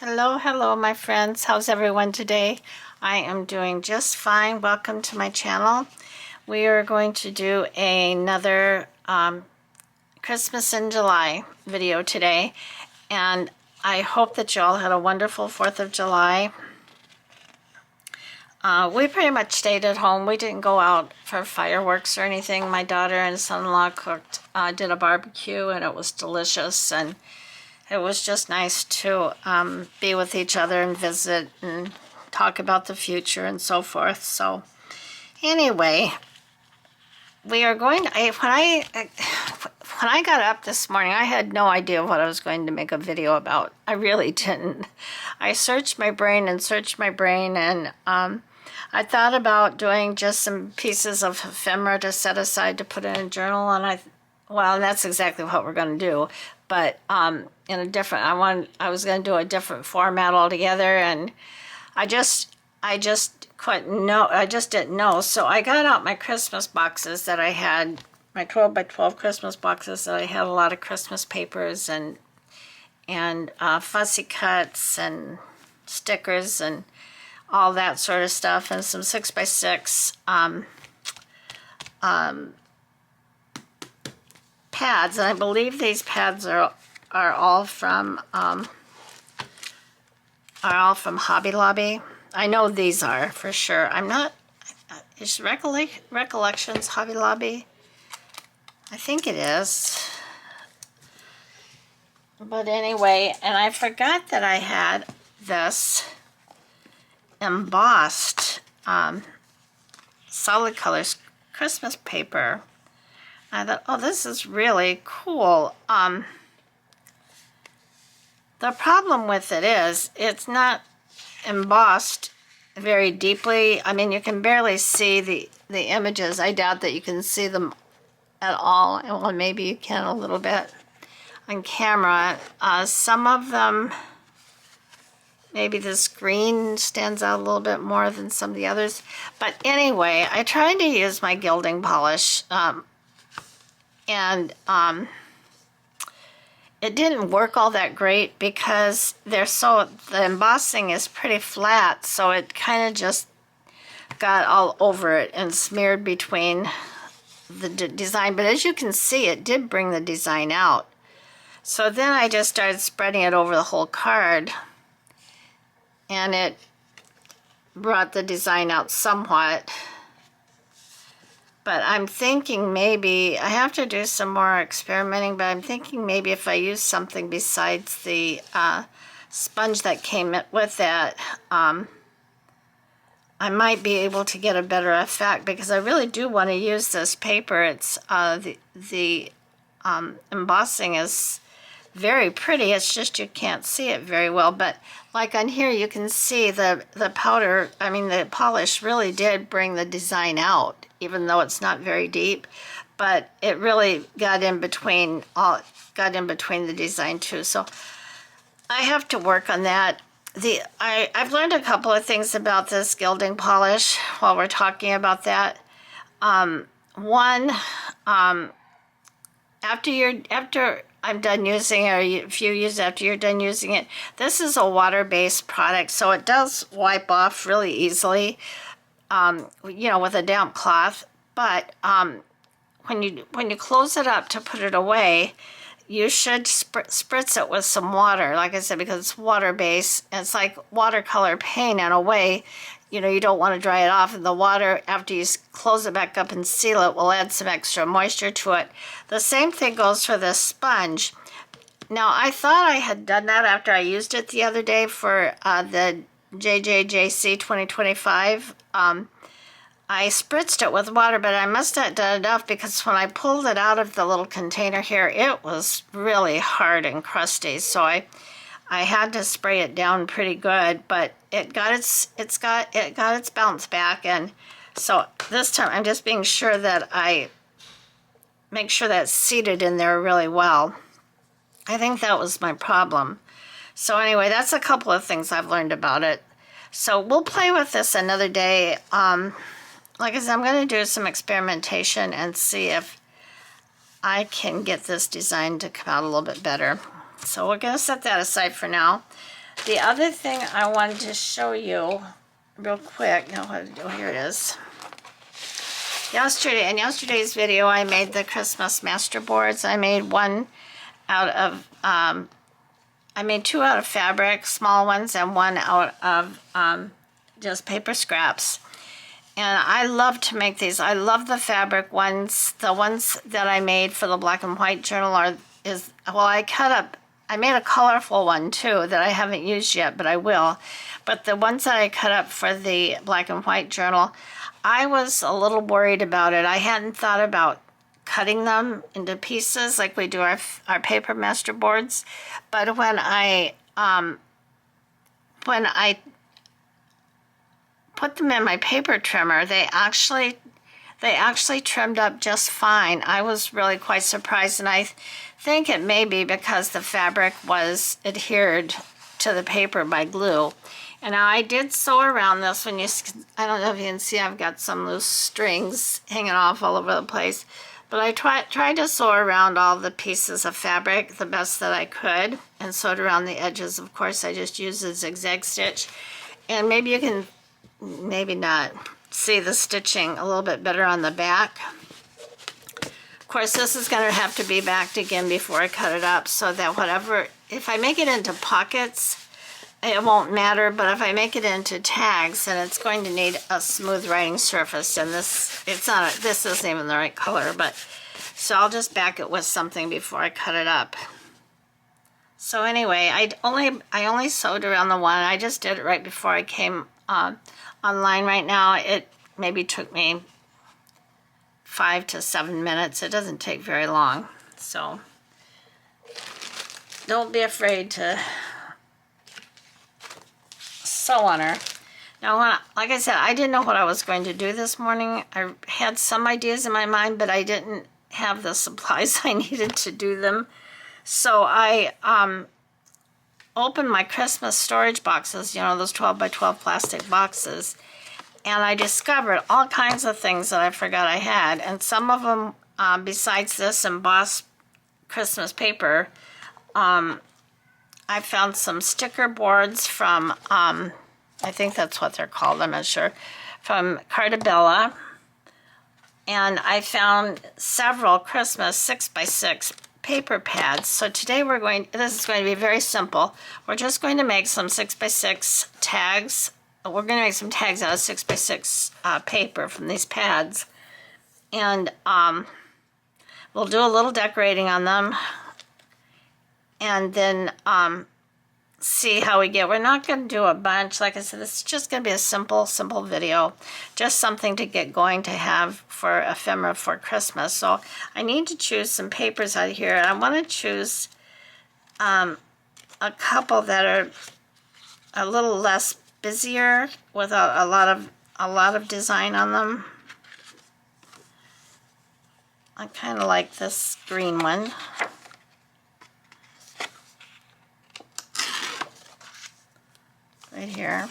Hello, my friends. How's everyone today? I am doing just fine. Welcome to my channel. We are going to do another Christmas in July video today, and I hope that you all had a wonderful 4th of July. We pretty much stayed at home. We didn't go out for fireworks or anything. My daughter and son-in-law did a barbecue, and it was delicious, and it was just nice to be with each other and visit and talk about the future and so forth. So anyway, we are going to, when I got up this morning, I had no idea what I was going to make a video about. I really didn't. I searched my brain and I thought about doing just some pieces of ephemera to set aside to put in a journal, and that's exactly what we're going to do. But in a different, I was going to do a different format altogether, and I just couldn't know. I just didn't know. So I got out my Christmas boxes that I had, my 12 by 12 Christmas boxes that I had a lot of Christmas papers and fussy cuts and stickers and all that sort of stuff, and some 6 by 6 pads, and I believe these pads are all from Hobby Lobby. I know these are for sure. I'm not. Is Recollections Hobby Lobby? I think it is. But anyway, and I forgot that I had this embossed solid colors Christmas paper. I thought, oh, this is really cool. The problem with it is it's not embossed very deeply. I mean, you can barely see the images. I doubt that you can see them at all. Well, maybe you can a little bit on camera. Some of them, maybe the screen stands out a little bit more than some of the others. But anyway, I tried to use my gilding polish, and it didn't work all that great because the embossing is pretty flat, so it kind of just got all over it and smeared between the design. But as you can see, it did bring the design out. So then I just started spreading it over the whole card, and it brought the design out somewhat. But I'm thinking maybe, I have to do some more experimenting, but I'm thinking maybe if I use something besides the sponge that came with that, I might be able to get a better effect, because I really do want to use this paper. It's the embossing is very pretty. It's just you can't see it very well. But like on here, you can see the polish really did bring the design out, even though it's not very deep. But it really got in between the design too. So I have to work on that. I've learned a couple of things about this gilding polish while we're talking about that. One, after I'm done using it, or if you use it after you're done using it, this is a water-based product, so it does wipe off really easily, with a damp cloth. But when you close it up to put it away, you should spritz it with some water, like I said, because it's water-based. It's like watercolor paint in a way. You don't want to dry it off, and the water, after you close it back up and seal it, will add some extra moisture to it. The same thing goes for this sponge. Now, I thought I had done that after I used it the other day for the JJJC 2025. I spritzed it with water, but I must not have done enough, because when I pulled it out of the little container here, it was really hard and crusty. So I had to spray it down pretty good, but it got its bounce back. And so this time I'm just being sure that I make sure that's seated in there really well. I think that was my problem. So anyway, that's a couple of things I've learned about it. So we'll play with this another day. Like I said, I'm going to do some experimentation and see if I can get this design to come out a little bit better. So we're going to set that aside for now. The other thing I wanted to show you real quick, here it is. In yesterday's video, I made the Christmas master boards. I made one out of, I made two out of fabric, small ones, and one out of just paper scraps. And I love to make these. I love the fabric ones. The ones that I made for the black and white journal I made a colorful one too that I haven't used yet, but I will. But the ones that I cut up for the black and white journal, I was a little worried about it. I hadn't thought about cutting them into pieces like we do our paper master boards. But when I put them in my paper trimmer, they actually trimmed up just fine. I was really quite surprised, and I think it may be because the fabric was adhered to the paper by glue. And now I did sew around this. I don't know if you can see, I've got some loose strings hanging off all over the place. But I tried to sew around all the pieces of fabric the best that I could, and sewed around the edges. Of course, I just used a zigzag stitch. And maybe you can, maybe not, see the stitching a little bit better on the back. Of course, this is going to have to be backed again before I cut it up, so that if I make it into pockets, it won't matter. But if I make it into tags, then it's going to need a smooth writing surface, and this isn't even the right color, but so I'll just back it with something before I cut it up. So anyway, I only sewed around the one. I just did it right before I came online. Right now, it maybe took me 5 to 7 minutes. It doesn't take very long, so don't be afraid to sew on her. Now, like I said, I didn't know what I was going to do this morning. I had some ideas in my mind, but I didn't have the supplies I needed to do them. So I opened my Christmas storage boxes, those 12 by 12 plastic boxes, and I discovered all kinds of things that I forgot I had. And some of them, besides this embossed Christmas paper, I found some sticker boards from, I think that's what they're called, I'm not sure, from Cartabella. And I found several Christmas 6x6 paper pads. So today this is going to be very simple. We're just going to make some 6x6 tags. We're going to make some tags out of 6x6 paper from these pads. And we'll do a little decorating on them, and then see how we get. We're not going to do a bunch. Like I said, this is just going to be a simple video. Just something to get going, to have for ephemera for Christmas. So I need to choose some papers out of here. I want to choose a couple that are a little less busier, with a lot of design on them. I kind of like this green one. Right here.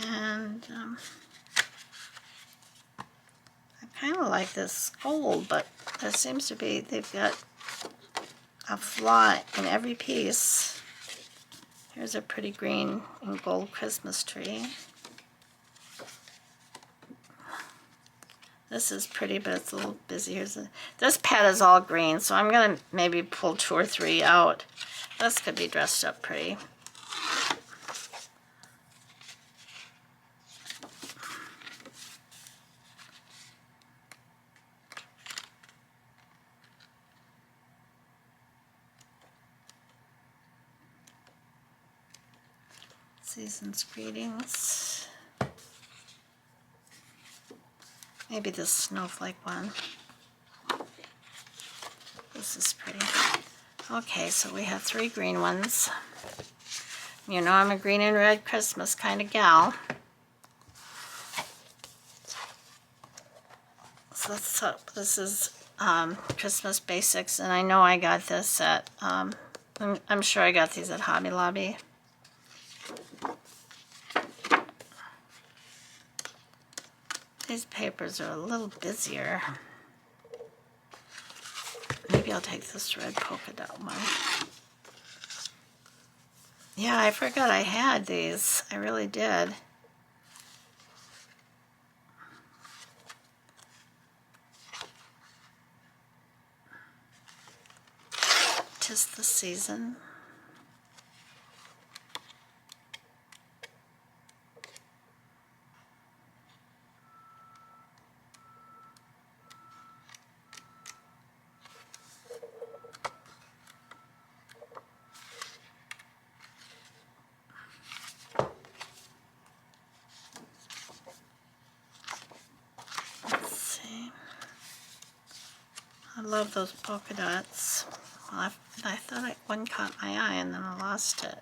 And I kind of like this gold, but there seems to be, they've got a flaw in every piece. Here's a pretty green and gold Christmas tree. This is pretty, but it's a little busy. This pad is all green, so I'm going to maybe pull 2 or 3 out. This could be dressed up pretty. Season's greetings. Maybe this snowflake one. This is pretty. Okay, so we have 3 green ones. You know I'm a green and red Christmas kind of gal. So this is Christmas Basics, and I know I got this at, I'm sure I got these at Hobby Lobby. These papers are a little busier. Maybe I'll take this red polka dot one. Yeah, I forgot I had these. I really did. Tis the season. Let's see. I love those polka dots. Well, I thought one caught my eye and then I lost it.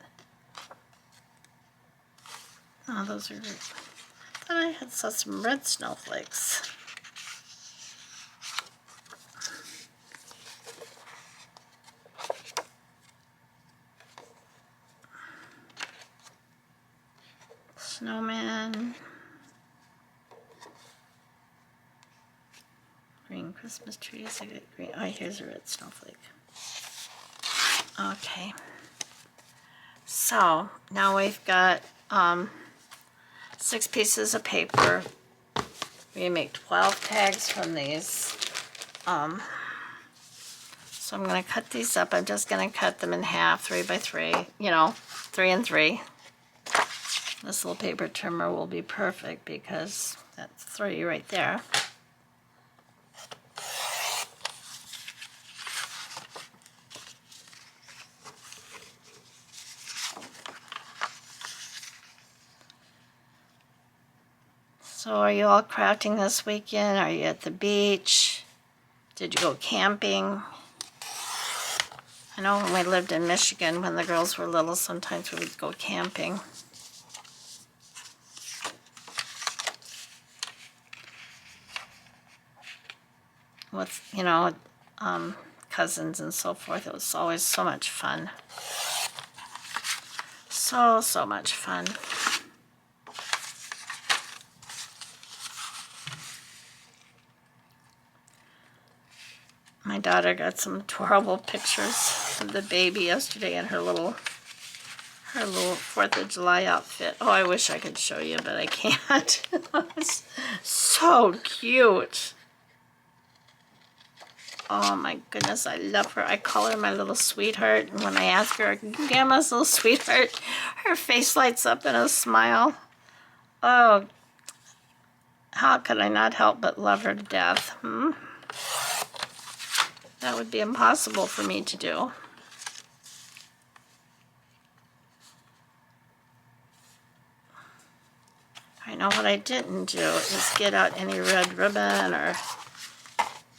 Oh, those are great. I thought I saw some red snowflakes. Snowman. Green Christmas trees. I get green. Oh, here's a red snowflake. Okay. So now we've got 6 pieces of paper. We make 12 tags from these. So I'm going to cut these up. I'm just going to cut them in half, 3 by 3. You know, 3 and 3. This little paper trimmer will be perfect because that's 3 right there. So are you all crafting this weekend? Are you at the beach? Did you go camping? I know when we lived in Michigan, when the girls were little, sometimes we would go camping. With, you know, cousins and so forth. It was always so much fun. So much fun. My daughter got some adorable pictures of the baby yesterday in her little 4th of July outfit. Oh, I wish I could show you, but I can't. It's so cute. Oh my goodness, I love her. I call her my little sweetheart. And when I ask her, Grandma's little sweetheart, her face lights up in a smile. Oh, how could I not help but love her to death? That would be impossible for me to do. I know what I didn't do is get out any red ribbon or...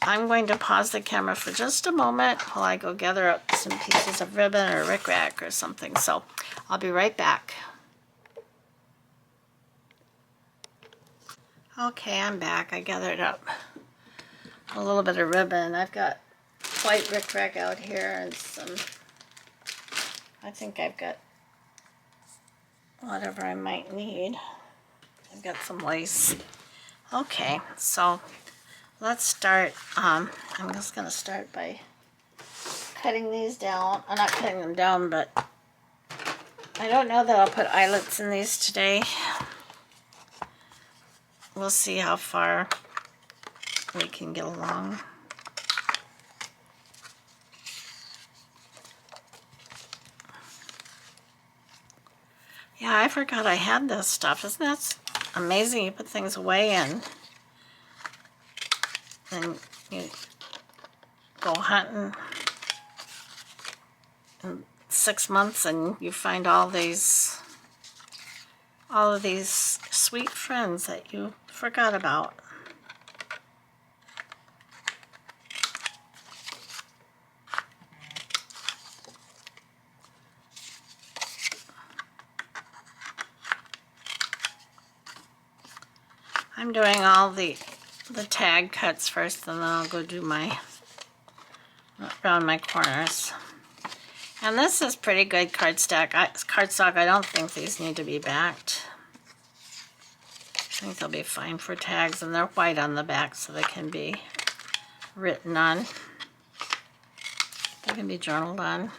I'm going to pause the camera for just a moment while I go gather up some pieces of ribbon or rickrack or something. So I'll be right back. Okay, I'm back. I gathered up a little bit of ribbon. I've got white rickrack out here and some, I think I've got whatever I might need. I've got some lace. Okay, so let's start. I'm just going to start by cutting these down. I'm not cutting them down, but I don't know that I'll put eyelets in these today. We'll see how far we can get along. Yeah, I forgot I had this stuff. Isn't that amazing? You put things away and you go hunting in 6 months and you find all of these sweet friends that you forgot about. I'm doing all the tag cuts first, and then I'll go do my around my corners. And this is pretty good cardstock. I don't think these need to be backed. I think they'll be fine for tags, and they're white on the back, so they can be written on. They can be journaled on.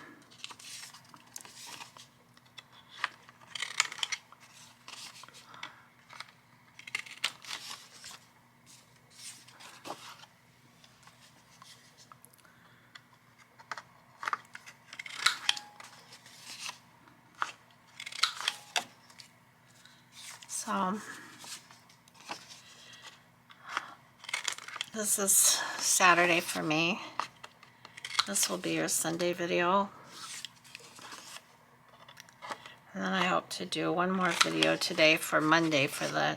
So this is Saturday for me. This will be your Sunday video. And then I hope to do one more video today for Monday for the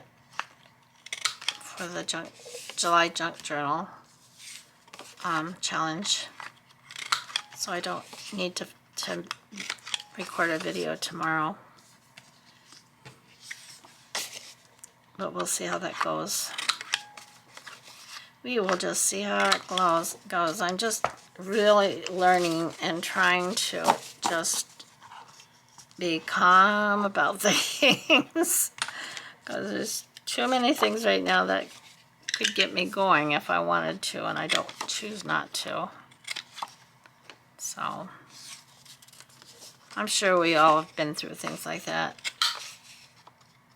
July Junk Journal challenge. So I don't need to record a video tomorrow. But we'll see how that goes. We will just see how it goes. I'm just really learning and trying to just be calm about things. Because there's too many things right now that could get me going if I wanted to, and I don't choose not to. So I'm sure we all have been through things like that,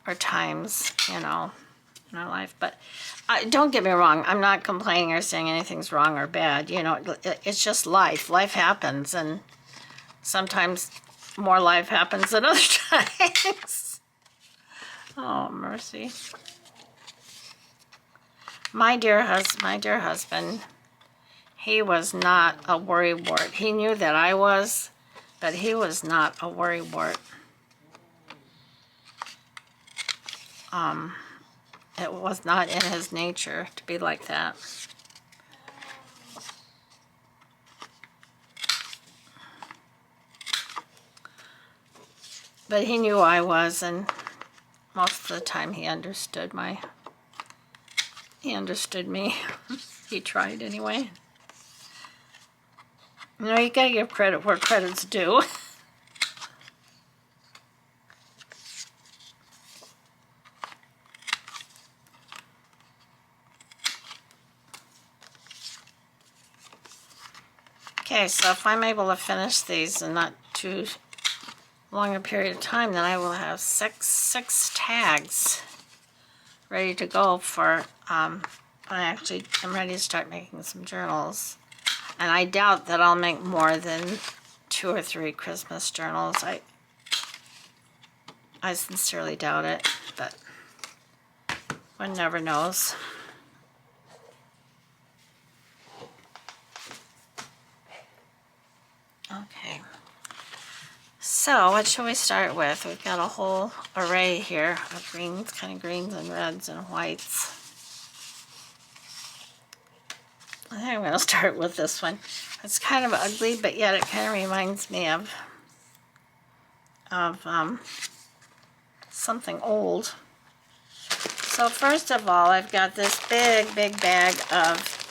or times, you know, in our life. But don't get me wrong, I'm not complaining or saying anything's wrong or bad. You know, it's just life. Life happens, and sometimes more life happens than other times. Oh, mercy. My dear husband, he was not a worrywart. He knew that I was, but he was not a worrywart. It was not in his nature to be like that. But he knew I was, and most of the time he understood me. He tried anyway. You know, you gotta give credit where credit's due. Okay, so if I'm able to finish these in not too long a period of time, then I will have six tags ready to go for, I actually am ready to start making some journals. And I doubt that I'll make more than 2 or 3 Christmas journals. I sincerely doubt it, but one never knows. Okay, so what shall we start with? We've got a whole array here of greens, kind of greens and reds and whites. I think I'm going to start with this one. It's kind of ugly, but yet it kind of reminds me of something old. So first of all, I've got this big bag of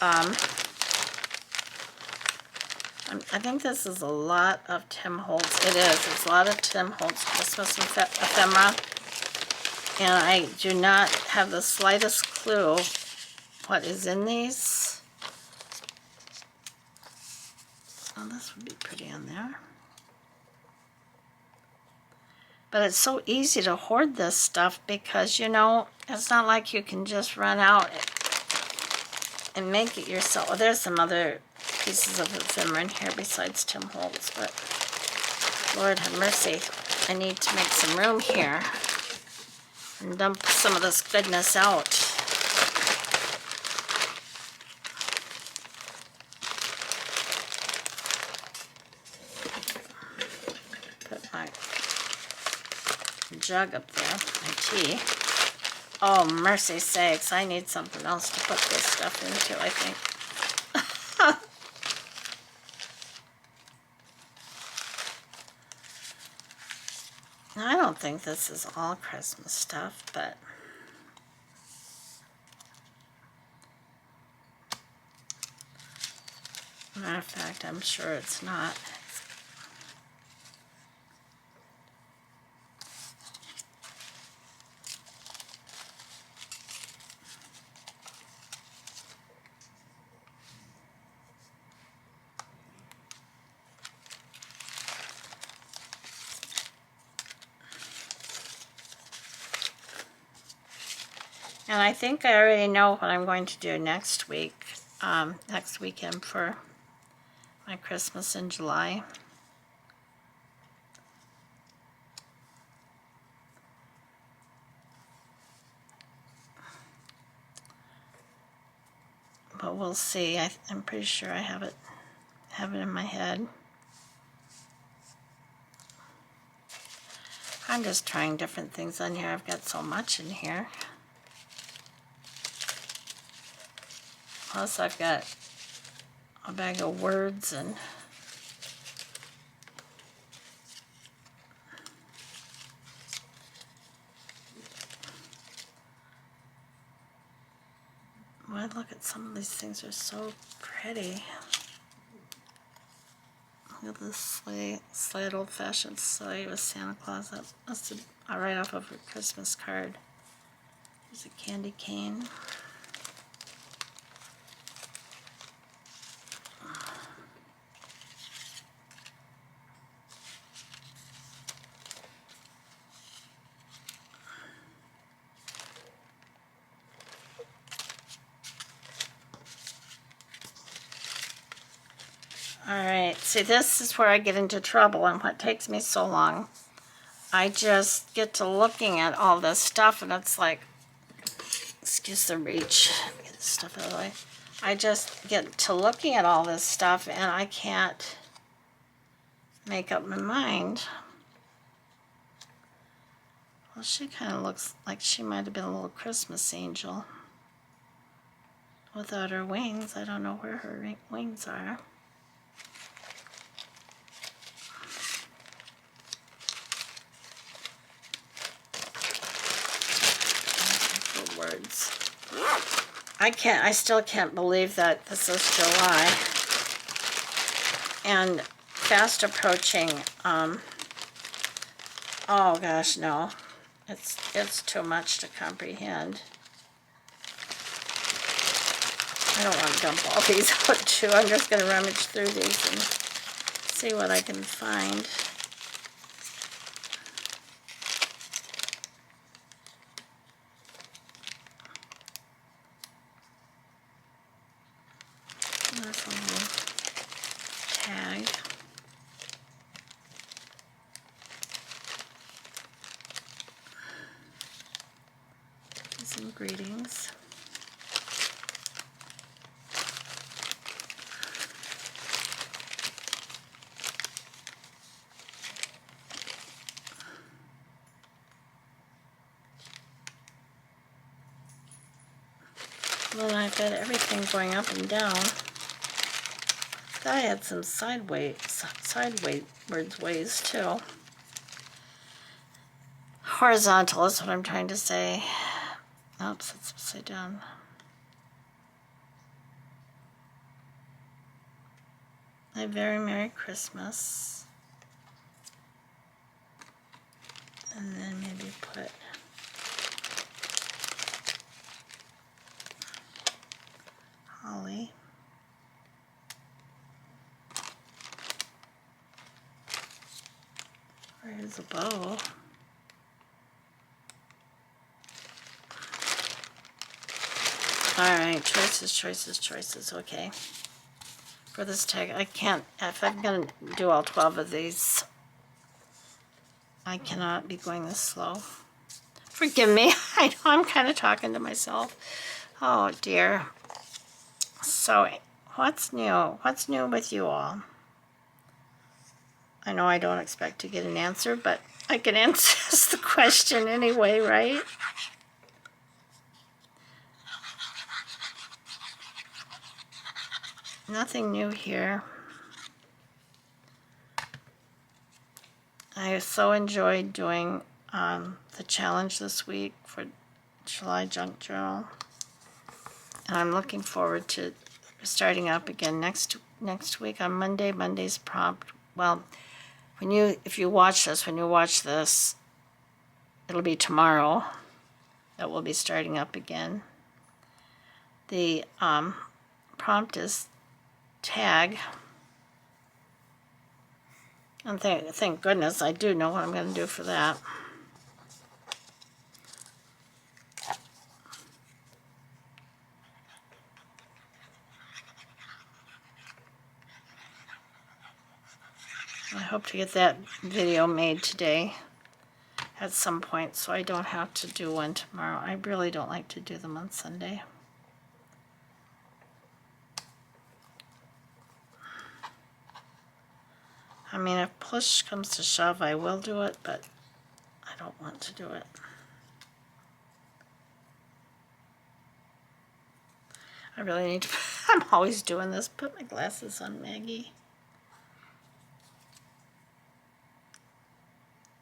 I think this is a lot of Tim Holtz. It is. It's a lot of Tim Holtz Christmas ephemera. And I do not have the slightest clue what is in these. Oh, this would be pretty on there. But it's so easy to hoard this stuff because, you know, it's not like you can just run out and make it yourself. Well, there's some other pieces of ephemera in here besides Tim Holtz, but Lord have mercy, I need to make some room here and dump some of this goodness out. Put my jug up there, my tea. Oh, mercy sakes, I need something else to put this stuff into, I think. I don't think this is all Christmas stuff, but matter of fact, I'm sure it's not. And I think I already know what I'm going to do next week, next weekend for my Christmas in July. but we'll see. I'm pretty sure I have it in my head. I'm just trying different things on here. I've got so much in here. Plus I've got a bag of words and boy, look at some of these things are so pretty. Look at this sleigh, old-fashioned sleigh with Santa Claus. That must have right off of a Christmas card. There's a candy cane. Alright, see, this is where I get into trouble and what takes me so long. I just get to looking at all this stuff and it's like, excuse the reach, get this stuff out of the way. I just get to looking at all this stuff and I can't make up my mind. Well, she kind of looks like she might have been a little Christmas angel. Without her wings, I don't know where her wings are. Words. I still can't believe that this is July and fast approaching. Oh gosh, no, it's too much to comprehend. I don't want to dump all these out too. I'm just going to rummage through these and see what I can find. There's a little tag. Some greetings. Well, I've got everything going up and down. I had some sideways ways too. Horizontal is what I'm trying to say. Oops, it's upside down. A very Merry Christmas. And then maybe put holly. Here's a bow. Alright, choices, okay. For this tag, I can't, if I'm going to do all 12 of these, I cannot be going this slow. Forgive me, I know I'm kind of talking to myself. Oh dear. So, what's new? What's new with you all? I know I don't expect to get an answer, but I can answer the question anyway, right? Nothing new here. I so enjoyed doing the challenge this week for July Junk Journal. And I'm looking forward to starting up again next week on Monday. Monday's prompt. Well, if you watch this, it'll be tomorrow that we'll be starting up again. The prompt is tag. And thank goodness I do know what I'm going to do for that. I hope to get that video made today at some point so I don't have to do one tomorrow. I really don't like to do them on Sunday. I mean, if push comes to shove, I will do it, but I don't want to do it. I really need to, I'm always doing this. Put my glasses on, Maggie.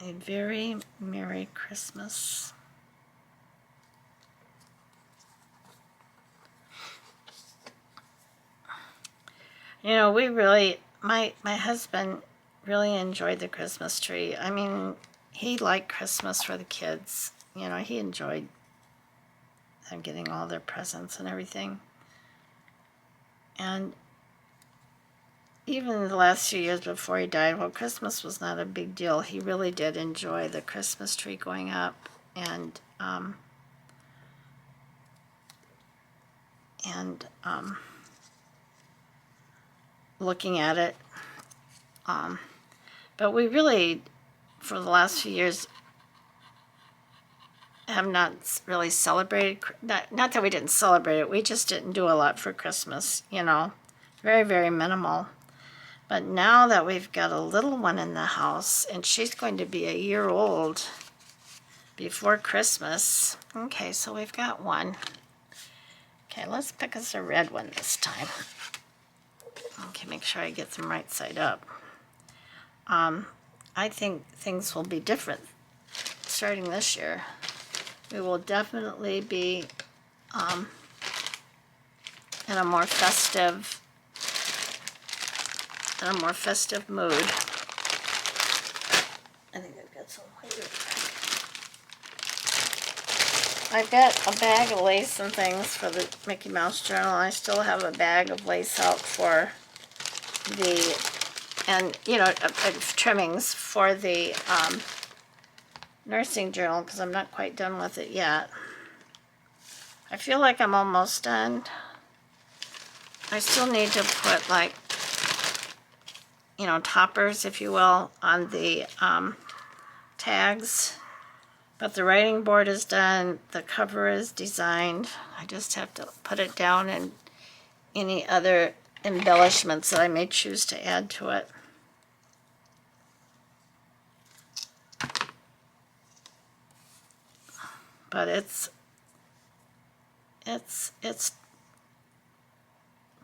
A very Merry Christmas. You know, we really, my husband really enjoyed the Christmas tree. I mean, he liked Christmas for the kids. You know, he enjoyed them getting all their presents and everything. And even the last few years before he died, well, Christmas was not a big deal. He really did enjoy the Christmas tree going up and looking at it. But we really, for the last few years, have not really celebrated. Not that we didn't celebrate it, we just didn't do a lot for Christmas, you know. Very, very minimal. But now that we've got a little one in the house, and she's going to be a year old before Christmas. Okay, so we've got one. Okay, let's pick us a red one this time. Okay, make sure I get them right side up. I think things will be different starting this year. We will definitely be in a more festive mood. I think I've got some later. I've got a bag of lace and things for the Mickey Mouse journal. I still have a bag of lace out for the, and you know, trimmings for the nursing journal, because I'm not quite done with it yet. I feel like I'm almost done. I still need to put, like, you know, toppers, if you will, on the tags. But the writing board is done. The cover is designed. I just have to put it down and any other embellishments that I may choose to add to it. But it's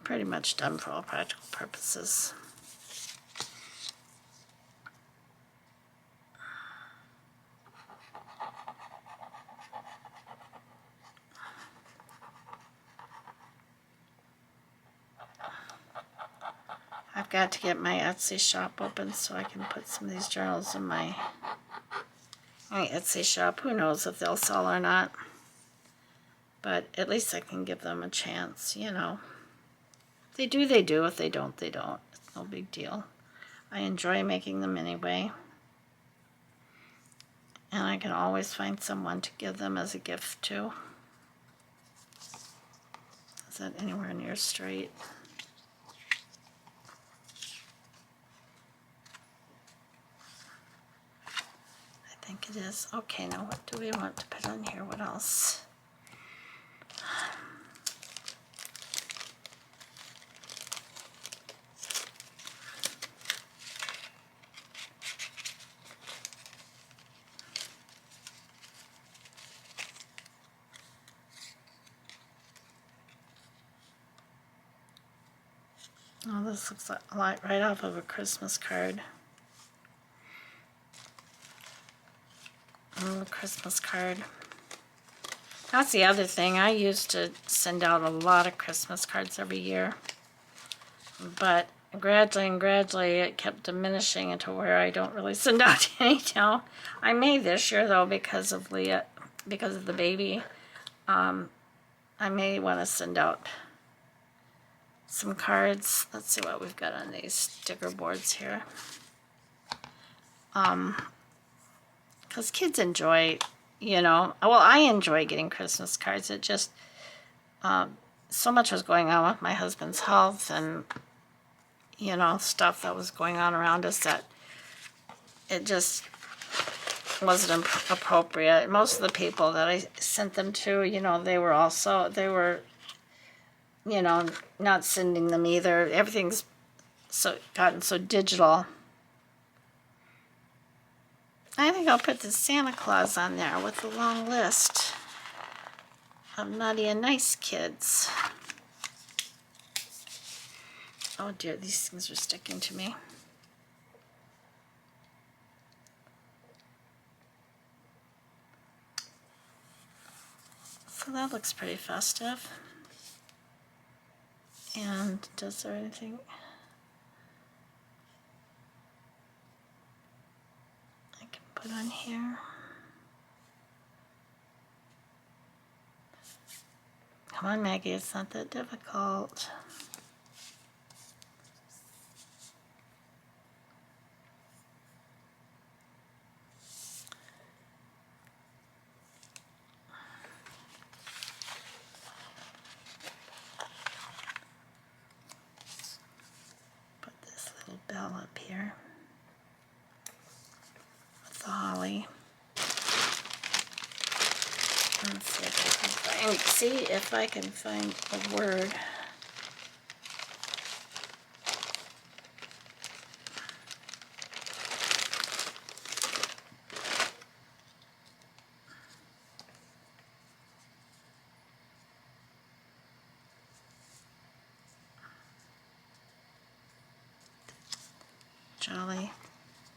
pretty much done for all practical purposes. I've got to get my Etsy shop open so I can put some of these journals in my Etsy shop. Who knows if they'll sell or not. But at least I can give them a chance, you know. If they do, they do. If they don't, they don't. It's no big deal. I enjoy making them anyway. And I can always find someone to give them as a gift to. Is that anywhere near straight? I think it is. Okay, now what do we want to put on here? What else? Oh, this looks like a lot right off of a Christmas card. Oh, a Christmas card. That's the other thing. I used to send out a lot of Christmas cards every year. But gradually it kept diminishing into where I don't really send out any now. I may this year though because of Leah, because of the baby. I may want to send out some cards. Let's see what we've got on these sticker boards here. Because kids enjoy, you know, well, I enjoy getting Christmas cards. It just, so much was going on with my husband's health and, you know, stuff that was going on around us that it just wasn't appropriate. Most of the people that I sent them to, you know, they were, you know, not sending them either. Everything's gotten so digital I think I'll put the Santa Claus on there with a long list of naughty and nice kids. Oh dear, these things are sticking to me. So that looks pretty festive. And does there anything I can put on here? Come on, Maggie, it's not that difficult. Put this little bell up here with the holly. Let's see if I can find a word. Jolly.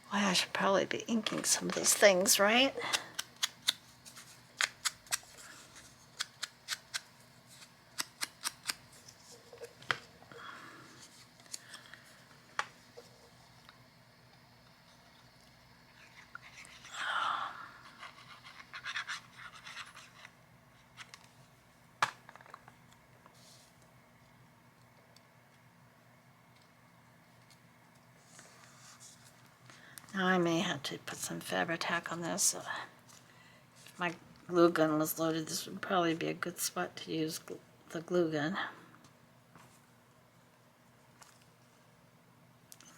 Why, I should probably be inking some of these things, right? Now I may have to put some Fabri-Tac on this. If my glue gun was loaded, this would probably be a good spot to use the glue gun.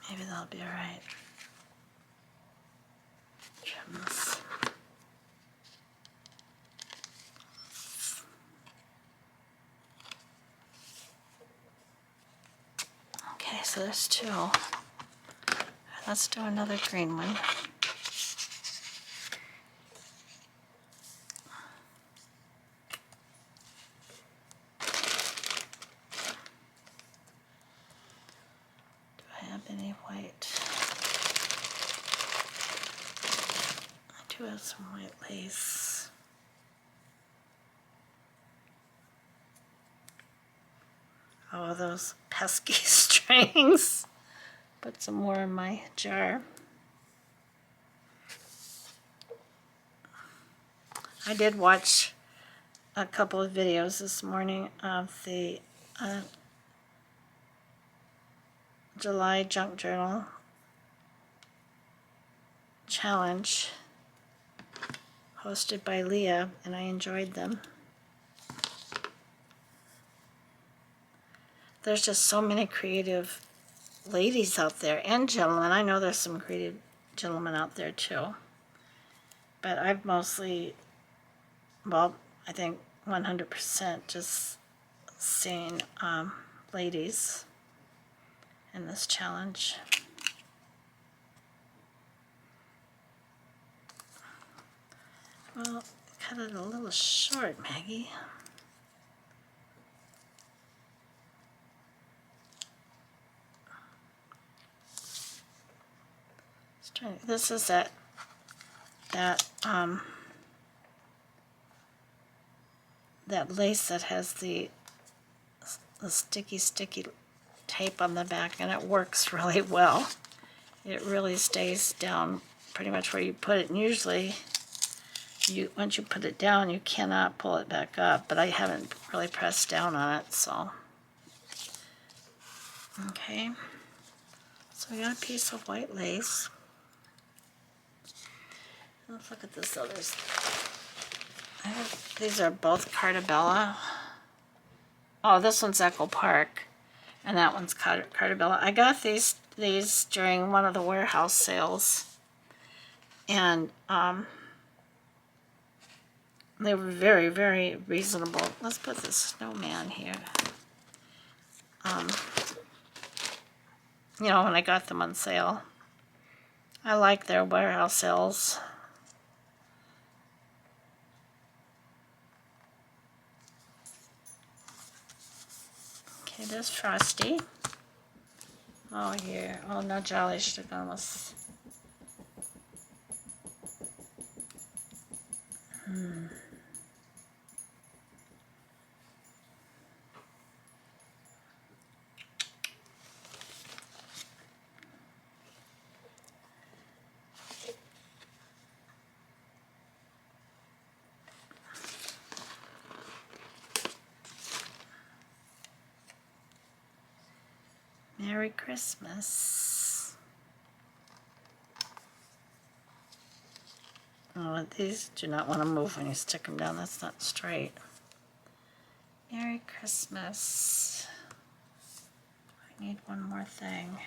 Maybe that'll be alright. Trim this. Okay, so there's two. Let's do another green one. Do I have any white? I do have some white lace. Oh, those pesky strings. Put some more in my jar. I did watch a couple of videos this morning of the July Junk Journal challenge hosted by Leah, and I enjoyed them. There's just so many creative ladies out there and gentlemen. I know there's some creative gentlemen out there too, but I've mostly, well, I think 100% just seen ladies in this challenge. Well, cut it a little short, Maggie. This is that lace that has the sticky tape on the back, and it works really well. It really stays down pretty much where you put it, and usually once you put it down you cannot pull it back up, but I haven't really pressed down on it, so. Okay, so we got a piece of white lace. Let's look at this other. These are both Cartabella. Oh, this one's Echo Park, and that one's Cartabella. I got these during one of the warehouse sales, and they were very, very reasonable. Let's put this snowman here. You know, when I got them on sale. I like their warehouse sales. Okay, there's Frosty. Oh, here. Oh, no, Jolly should have gone with... Merry Christmas. Oh, these do not want to move when you stick them down. That's not straight. Merry Christmas. I need one more thing.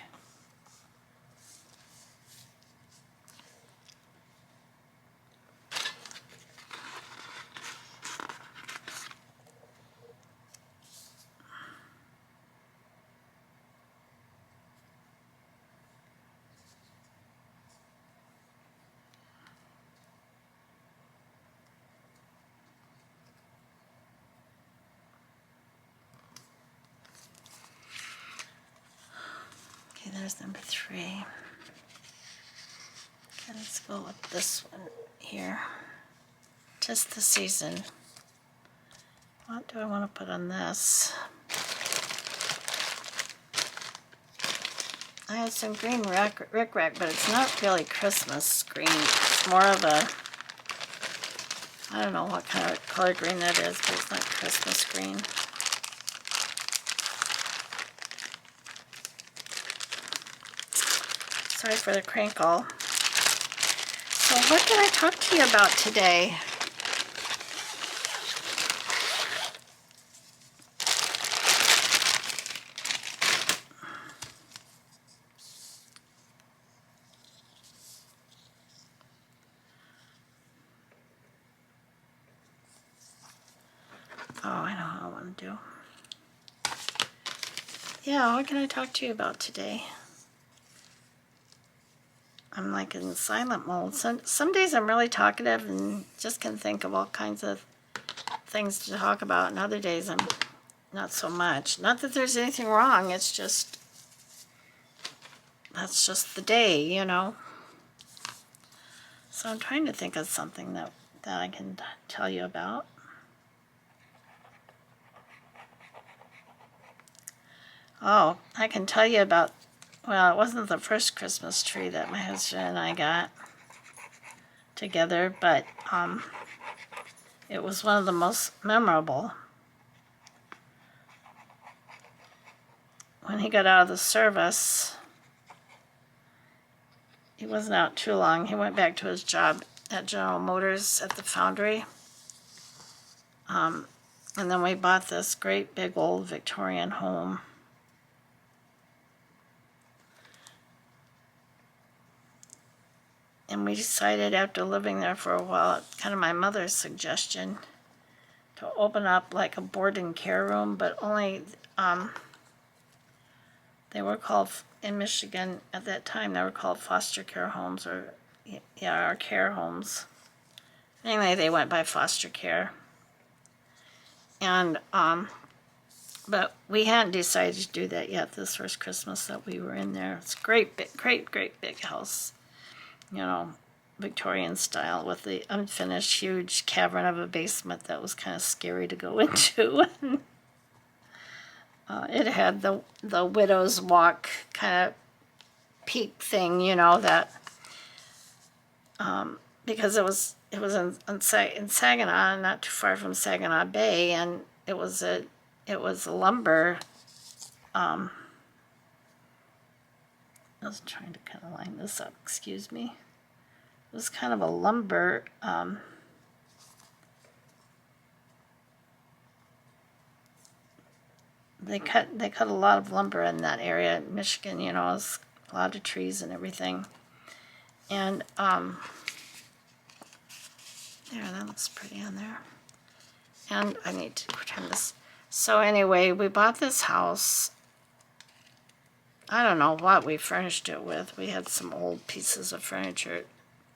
Okay, there's number 3. Okay, let's go with this one here. Just the season. What do I want to put on this? I have some green rickrack, but it's not really Christmas green. It's more of a, I don't know what kind of color green that is, but it's not Christmas green. Sorry for the crinkle. So what did I talk to you about today? Oh, I know what I want to do. Yeah, what can I talk to you about today? I'm like in silent mode. Some days I'm really talkative and just can think of all kinds of things to talk about, and other days I'm not so much. Not that there's anything wrong, it's just, that's just the day, you know. So I'm trying to think of something that I can tell you about. Oh, I can tell you about, well, it wasn't the first Christmas tree that my husband and I got together, but it was one of the most memorable. When he got out of the service, he wasn't out too long. He went back to his job at General Motors at the foundry. And then we bought this great big old Victorian home. And we decided after living there for a while, kind of my mother's suggestion, to open up like a board and care room, but only, they were called, in Michigan at that time, they were called foster care homes, or, yeah, or care homes. Anyway, they went by foster care. And, but we hadn't decided to do that yet this first Christmas that we were in there. It's a great big house. You know, Victorian style with the unfinished huge cavern of a basement that was kind of scary to go into. It had the widow's walk kind of peak thing, you know, that because it was in Saginaw, not too far from Saginaw Bay, and it was a lumber. I was trying to kind of line this up, excuse me. It was kind of a lumber, they cut a lot of lumber in that area. Michigan, you know, is a lot of trees and everything. And, there, that looks pretty on there. And I need to turn this. So anyway, we bought this house. I don't know what we furnished it with. We had some old pieces of furniture,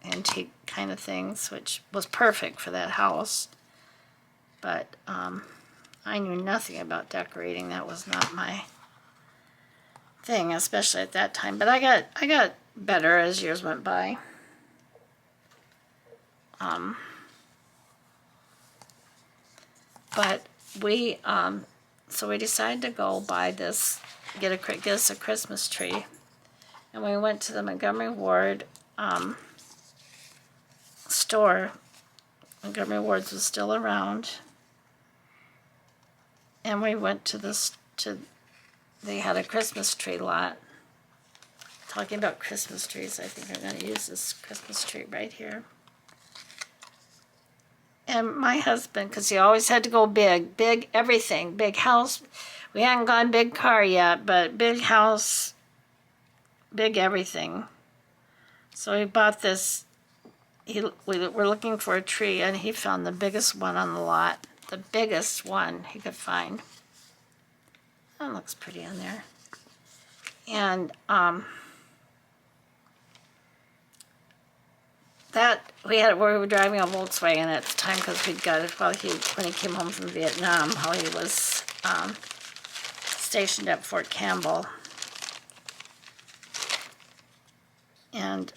antique kind of things, which was perfect for that house. But I knew nothing about decorating. That was not my thing, especially at that time. But I got better as years went by. But we so we decided to go buy this, get us a Christmas tree, and we went to the Montgomery Ward store. Montgomery Ward's was still around, and we went to they had a Christmas tree lot. Talking about Christmas trees, I think I'm going to use this Christmas tree right here. And my husband, because he always had to go big everything, big house. We hadn't gone big car yet, but big house, big everything. So he bought this. We were looking for a tree, and he found the biggest one on the lot, the biggest one he could find. That looks pretty on there. And that we were driving a Volkswagen at the time because we'd got it when he came home from Vietnam, while he was stationed at Fort Campbell. And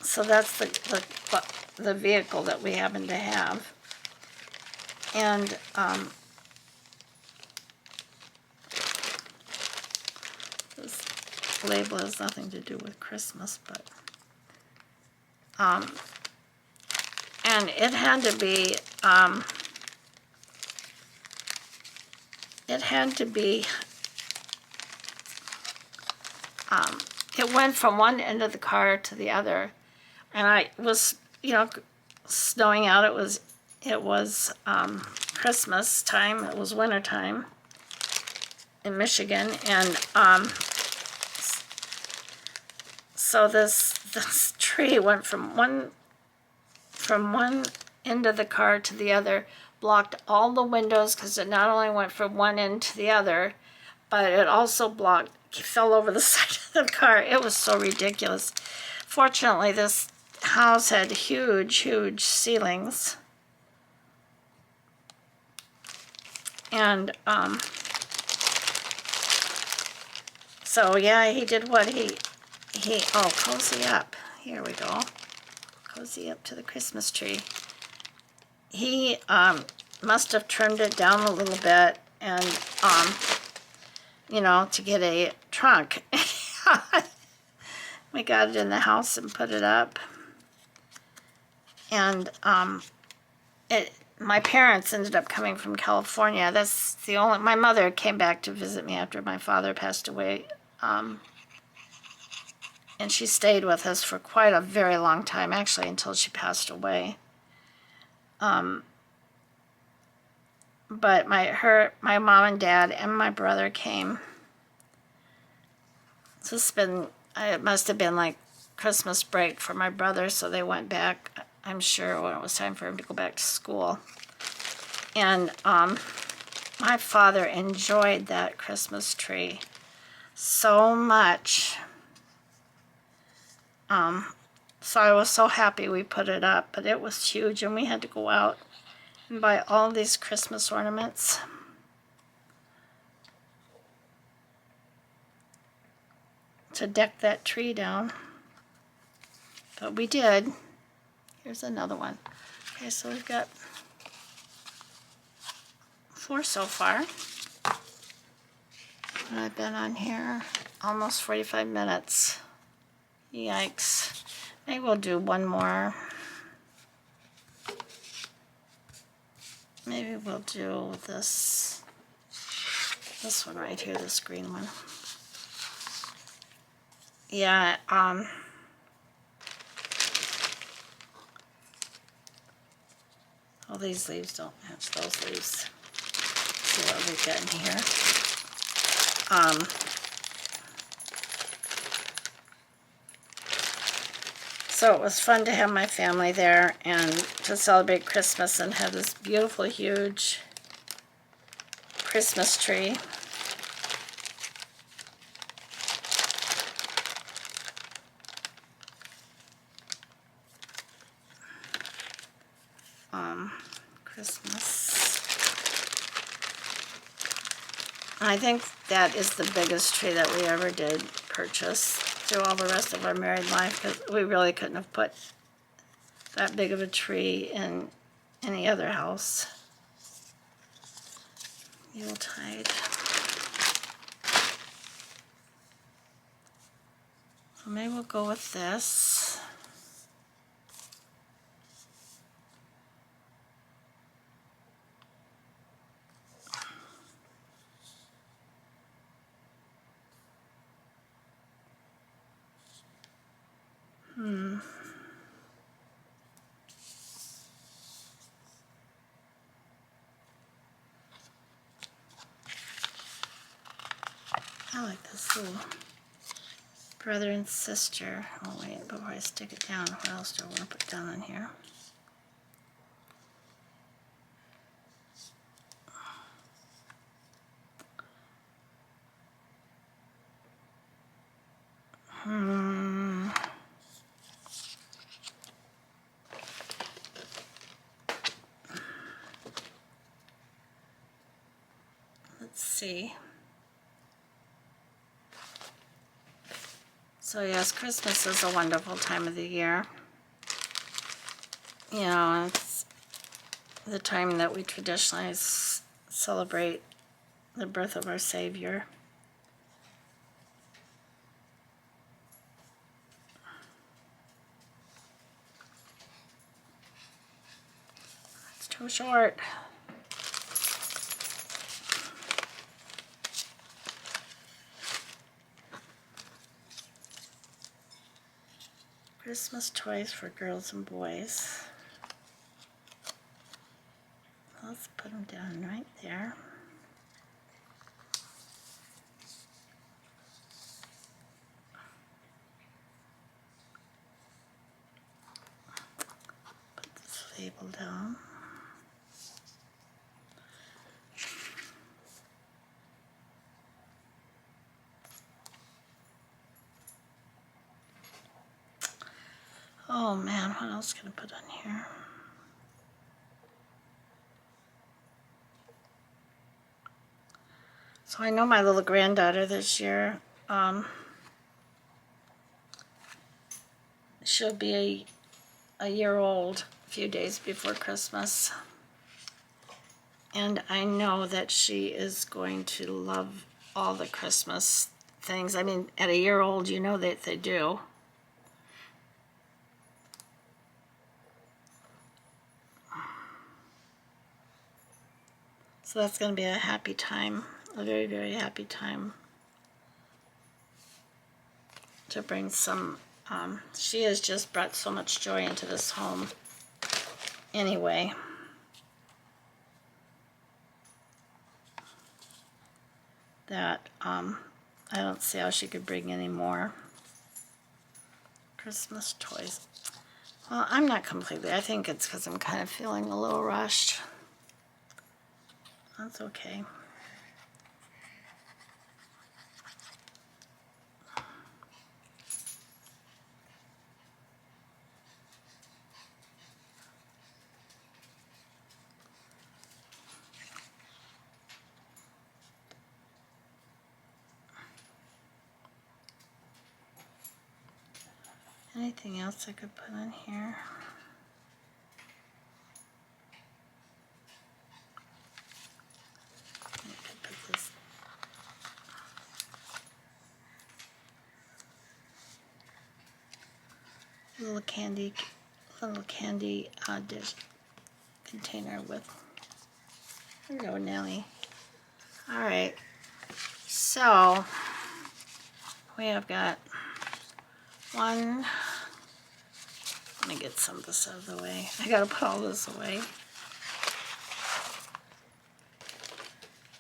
so that's the vehicle that we happen to have. And this label has nothing to do with Christmas, but and it had to be it went from one end of the car to the other, and I was, snowing out. It was Christmas time. It was winter time in Michigan, and so this tree went from one end of the car to the other, blocked all the windows, because it not only went from one end to the other, but it also fell over the side of the car. It was so ridiculous. Fortunately, this house had huge ceilings, and so yeah, he did what he cozy up. Here we go. Cozy up to the Christmas tree. He must have trimmed it down a little bit, and to get a trunk. We got it in the house and put it up, and my parents ended up coming from California. That's my mother came back to visit me after my father passed away, and she stayed with us for quite a very long time, actually, until she passed away. But my mom and dad and my brother came. So it must have been like Christmas break for my brother, so they went back, I'm sure, when it was time for him to go back to school. And my father enjoyed that Christmas tree so much. So I was so happy we put it up, but it was huge, and we had to go out and buy all these Christmas ornaments. To deck that tree down. But we did. Here's another one. Okay, so we've got 4 so far. And I've been on here almost 45 minutes. Yikes. Maybe we'll do one more. Maybe we'll do this one right here, this green one. Yeah, all these leaves don't match those leaves. Let's see what we've got in here. So it was fun to have my family there and to celebrate Christmas and have this beautiful, huge Christmas tree. Christmas. I think that is the biggest tree that we ever did purchase through all the rest of our married life, because we really couldn't have put that big of a tree in any other house. Yuletide. So maybe we'll go with this. I like this little brother and sister. Oh wait, before I stick it down, what else do I want to put down in here? Let's see. So yes, Christmas is a wonderful time of the year. You know, it's the time that we traditionally celebrate the birth of our Savior. It's too short. Christmas toys for girls and boys. Let's put them down right there. Put this label down. Oh man, what else can I put on here? So I know my little granddaughter this year, she'll be a year old a few days before Christmas. And I know that she is going to love all the Christmas things. I mean, at a year old, you know that they do. So that's going to be a happy time, a very, very happy time to bring some, she has just brought so much joy into this home anyway. That I don't see how she could bring any more. Christmas toys. Well, I'm not completely. I think it's because I'm kind of feeling a little rushed. That's okay. Anything else I could put in here? I could put this. Little candy dish container with. There you go, Nellie. All right. So we have got one. Let me get some of this out of the way. I gotta put all this away.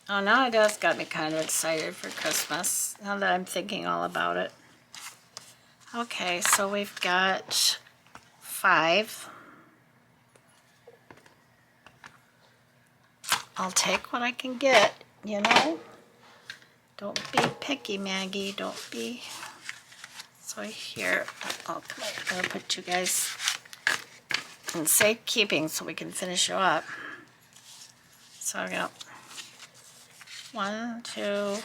Oh, now it does got me kind of excited for Christmas, now that I'm thinking all about it. Okay, so we've got 5. I'll take what I can get, you know? Don't be picky, Maggie. Don't be. So here, oh, come on. I'm gonna put you guys in safekeeping so we can finish you up. So I got 1, 2, and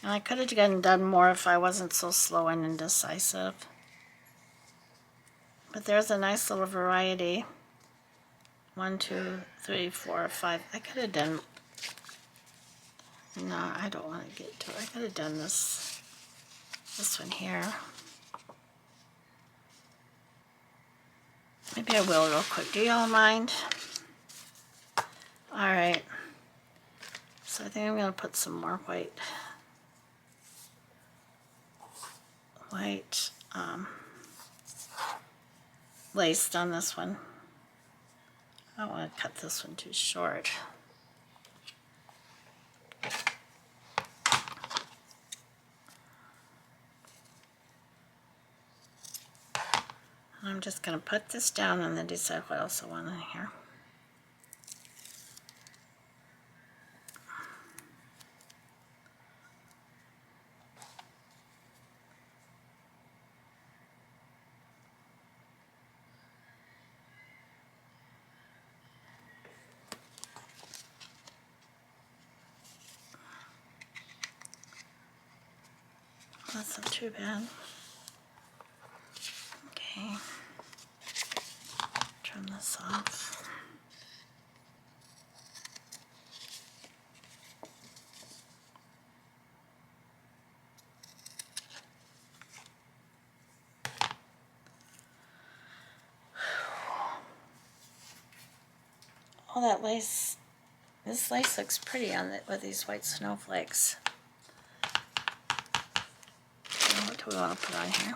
I could have done more if I wasn't so slow and indecisive. But there's a nice little variety. 1, 2, 3, 4, 5. I could have done, no, I don't want to get to it. I could have done this one here. Maybe I will real quick. Do y'all mind? All right. So I think I'm going to put some more white lace on this one. I don't want to cut this one too short. I'm just going to put this down and then decide what else I want in here. That's not too bad. Okay. Turn this off. All that lace, this lace looks pretty on it with these white snowflakes. What do we want to put on here?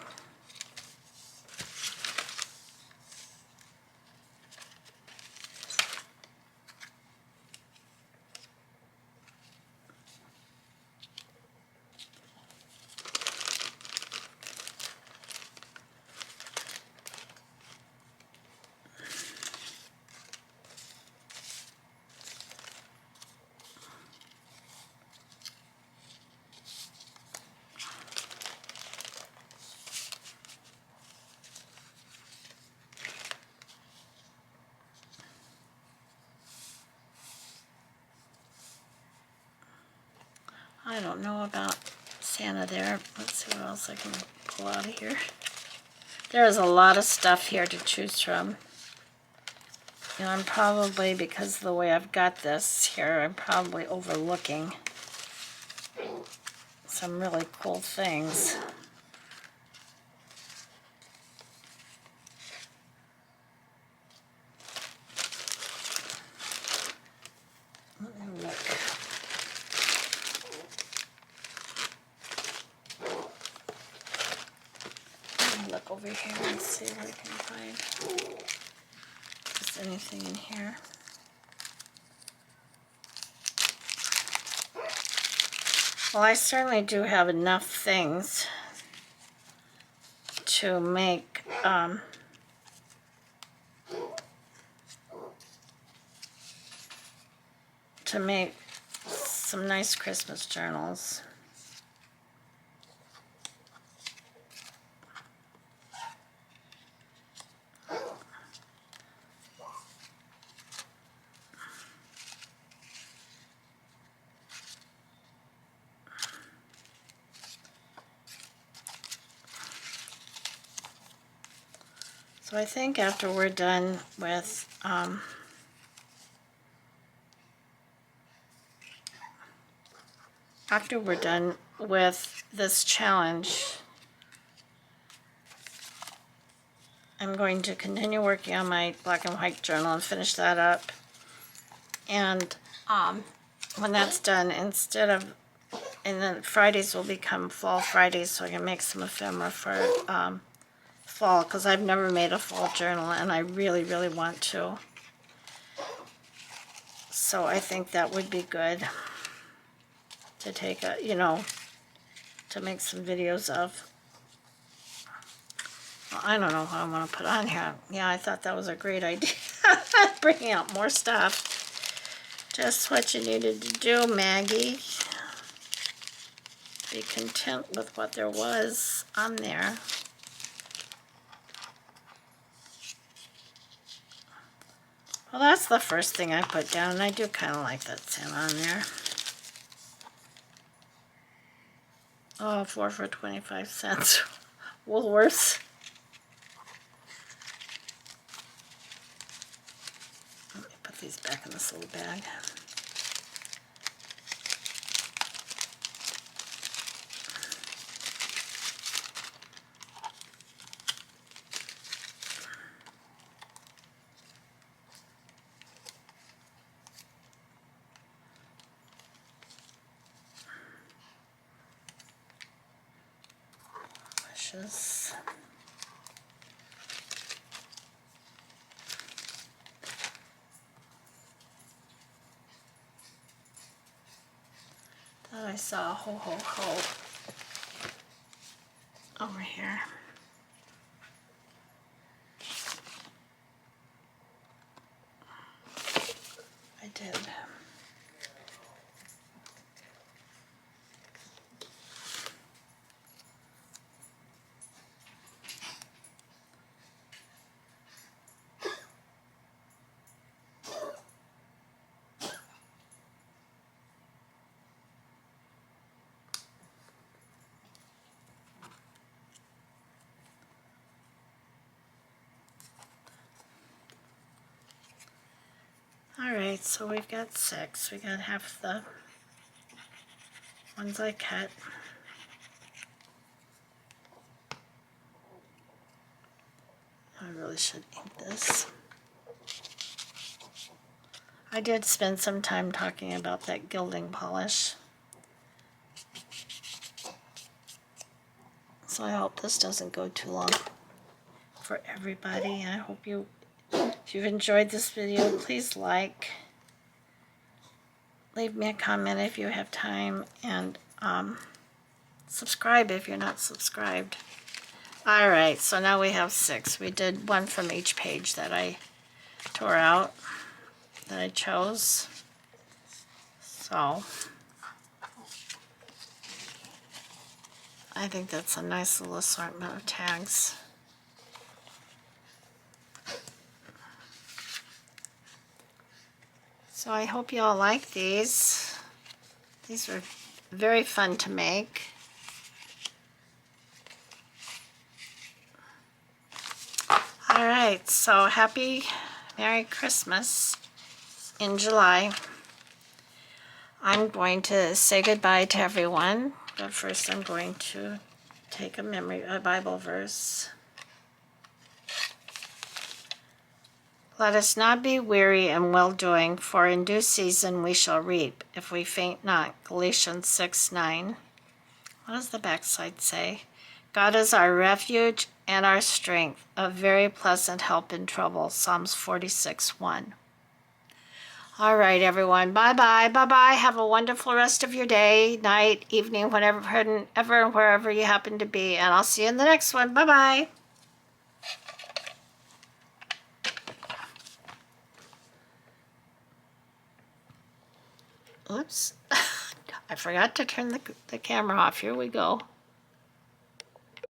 I don't know about Santa there. Let's see what else I can pull out of here. There's a lot of stuff here to choose from. And I'm probably, because of the way I've got this here, I'm probably overlooking some really cool things. Let me look. Look over here and see what I can find. Just anything in here. Well, I certainly do have enough things to make some nice Christmas journals. So I think after we're done with this challenge, I'm going to continue working on my black and white journal and finish that up. And when that's done, and then Fridays will become fall Fridays, so I can make some ephemera for fall, because I've never made a fall journal and I really, really want to. So I think that would be good to take to make some videos of. Well, I don't know what I want to put on here. Yeah, I thought that was a great idea. Bringing out more stuff. Just what you needed to do, Maggie. Be content with what there was on there. Well, that's the first thing I put down, and I do kind of like that scent on there. Oh, 4 for 25 cents. Woolworths. Let me put these back in this little bag. Wishes. Thought I saw a ho ho ho over here. I did. Alright, so we've got 6. We got half the ones I cut. I really should ink this. I did spend some time talking about that gilding polish. So I hope this doesn't go too long for everybody. I hope you, if you've enjoyed this video, please like, leave me a comment if you have time, and subscribe if you're not subscribed. Alright, so now we have 6. We did one from each page that I tore out, that I chose. So I think that's a nice little assortment of tags. So I hope you all like these. These were very fun to make. Alright, so happy Merry Christmas in July. I'm going to say goodbye to everyone, but first I'm going to take a Bible verse. Let us not be weary in well-doing, for in due season we shall reap, if we faint not. Galatians 6:9. What does the backside say? God is our refuge and our strength, a very pleasant help in trouble. Psalms 46:1. All right, everyone. Bye-bye. Bye-bye. Have a wonderful rest of your day, night, evening, whenever and wherever you happen to be. And I'll see you in the next one. Bye-bye. Oops. I forgot to turn the camera off. Here we go.